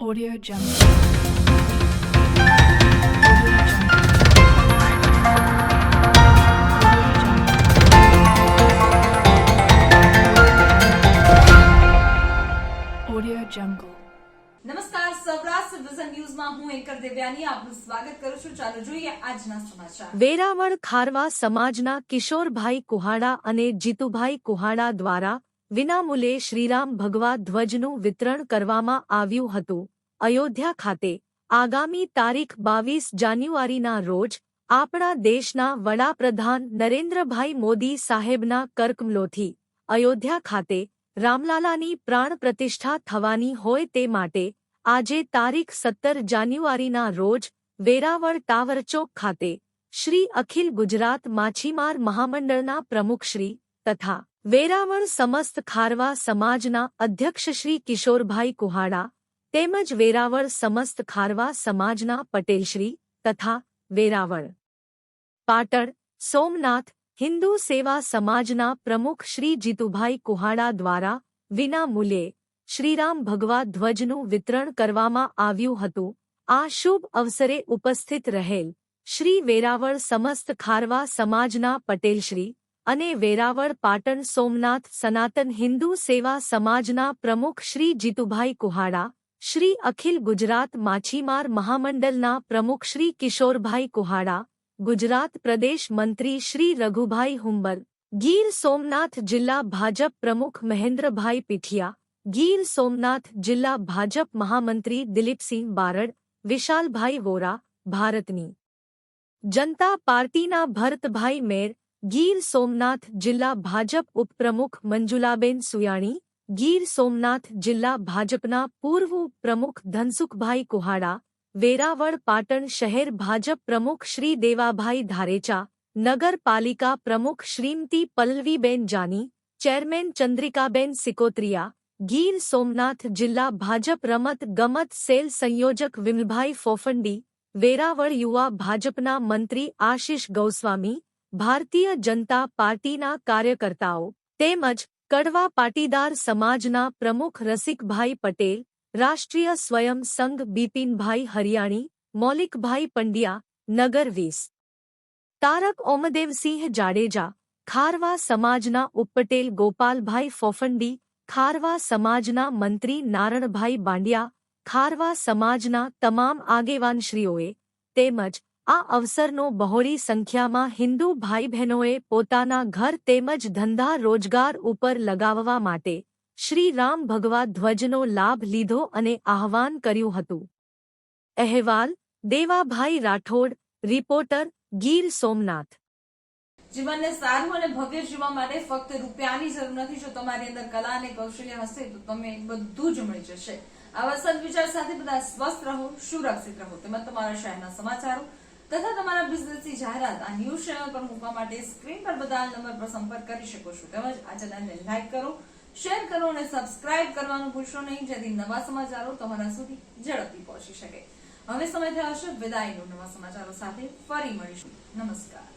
Audio Jungle. Audio Jungle. નમસ્કાર, Saurashtra vision ન્યૂઝમાં હું એન્કર દેવ્યાની આપનું સ્વાગત કરું છું. ચાલો જોઈએ આજના સમાચાર. વેરાવળ ખારવા સમાજના કિશોરભાઈ કુહાડા અને જીતુભાઈ કુહાડા દ્વારા વિનામૂલ્યે શ્રીરામ ભગવા ધ્વજનું વિતરણ કરવામાં આવ્યું હતું. અયોધ્યા ખાતે આગામી તારીખ 22 જાન્યુઆરીના રોજ આપણા દેશના વડાપ્રધાન નરેન્દ્રભાઈ મોદી સાહેબના કરકમલોથી અયોધ્યા ખાતે રામલાલાની પ્રાણ પ્રતિષ્ઠા થવાની હોય તે માટે આજે તારીખ 17 જાન્યુઆરીના રોજ વેરાવળ ટાવર ચોક ખાતે શ્રી અખિલ ગુજરાત માછીમાર મહામંડળના પ્રમુખશ્રી તથા વેરાવળ સમસ્ત ખારવા સમાજના અધ્યક્ષ શ્રી કિશોરભાઈ કુહાડા તેમજ વેરાવળ સમસ્ત ખારવા સમાજના પટેલશ્રી તથા વેરાવળ પાટણ સોમનાથ હિન્દુ સેવા સમાજના પ્રમુખ શ્રી જીતુભાઈ કુહાડા દ્વારા વિના મૂલ્યે શ્રીરામ ભગવા ધ્વજનું વિતરણ કરવામાં આવ્યું હતું. આ શુભ અવસરે ઉપસ્થિત રહેલ શ્રી વેરાવળ સમસ્ત ખારવા સમાજના પટેલશ્રી અને વેરાવળ પાટણ સોમનાથ સનાતન હિન્દુ સેવા સમાજના પ્રમુખ શ્રી જીતુભાઈ કુહાડા, શ્રી અખિલ ગુજરાત માછીમાર મહામંડળના પ્રમુખ શ્રી કિશોરભાઈ કુહાડા, ગુજરાત પ્રદેશ મંત્રી શ્રી રઘુભાઈ હુંબર, ગીર સોમનાથ જિલ્લા ભાજપ પ્રમુખ મહેન્દ્રભાઈ પીઠિયા, ગીર સોમનાથ જિલ્લા ભાજપ મહામંત્રી દિલીપસિંહ બારડ, વિશાલભાઈ વોરા, ભારતની જનતા પાર્ટીના ભરતભાઈ મેર, ગીર સોમનાથ જિલ્લા ભાજપ ઉપપ્રમુખ મંજુલાબેન સુયાણી, ગીર સોમનાથ જિલ્લા ભાજપના પૂર્વ પ્રમુખ ધનસુખભાઈ કુહાડા, વેરાવળ પાટણ શહેર ભાજપ પ્રમુખ શ્રી દેવાભાઈ ધારેચા, નગરપાલિકા પ્રમુખ શ્રીમતી પલ્લવીબેન જાની, ચેરમેન ચંદ્રિકાબેન સિકોત્રિયા, ગીર સોમનાથ જિલ્લા ભાજપ રમત ગમત સેલ સંયોજક વિમલભાઈ ફોફંડી, વેરાવળ યુવા ભાજપના મંત્રી આશિષ ગૌસ્વામી, ભારતીય જનતા પાર્ટીના કાર્યકર્તાઓ તેમજ કડવા પાટીદાર સમાજના પ્રમુખ રસિકભાઈ પટેલ, રાષ્ટ્રીય સ્વયં સંઘ બિપિનભાઈ હરિયાણી, મૌલિકભાઈ પંડ્યા, નગર 20 તારક ઓમદેવસિંહ જાડેજા, ખારવા સમાજના ઉપપટેલ ગોપાલભાઈ ફોફંડી, ખારવા સમાજના મંત્રી નારણભાઈ બાંડિયા, ખારવા સમાજના તમામ આગેવાનશ્રીઓએ તેમજ આ અવસરનો બહોળી સંખ્યામાં હિન્દુ ભાઈ બહેનોએ પોતાના ઘર તેમજ ધંધા રોજગાર ઉપર લગાવવા માટે શ્રી રામ ભગવા ધ્વજનો લાભ લીધો અને આહવાન કર્યું હતું. અહેવાલ દેવાભાઈ રાઠોડ, રિપોર્ટર, ગીર સોમનાથ. જીવનને સારું અને ભવ્ય જીવવા માટે ફક્ત રૂપિયાની જરૂર નથી. જો તમારી અંદર કલા અને કૌશલ્ય હશે તો તમે બધું જ મળી જશે. આવા સદવિચાર સાથે બધા સ્વસ્થ રહો, સુરક્ષિત રહો. તેમજ તમારા શહેરના સમાચારો તથા તમારા બિઝનેસની જાહેરાત આ ન્યૂઝ ચેનલ પર મૂકવા માટે સ્ક્રીન પર બધા નંબર પર સંપર્ક કરી શકો છો. તેમજ આ ચેનલને લાઈક કરો, શેર કરો અને સબસ્ક્રાઇબ કરવાનું ભૂલશો નહીં, જેથી નવા સમાચારો તમારા સુધી ઝડપથી પહોંચી શકે. હવે સમય થયો છે વિદાયનો. નવા સમાચારો સાથે ફરી મળીશું. નમસ્કાર.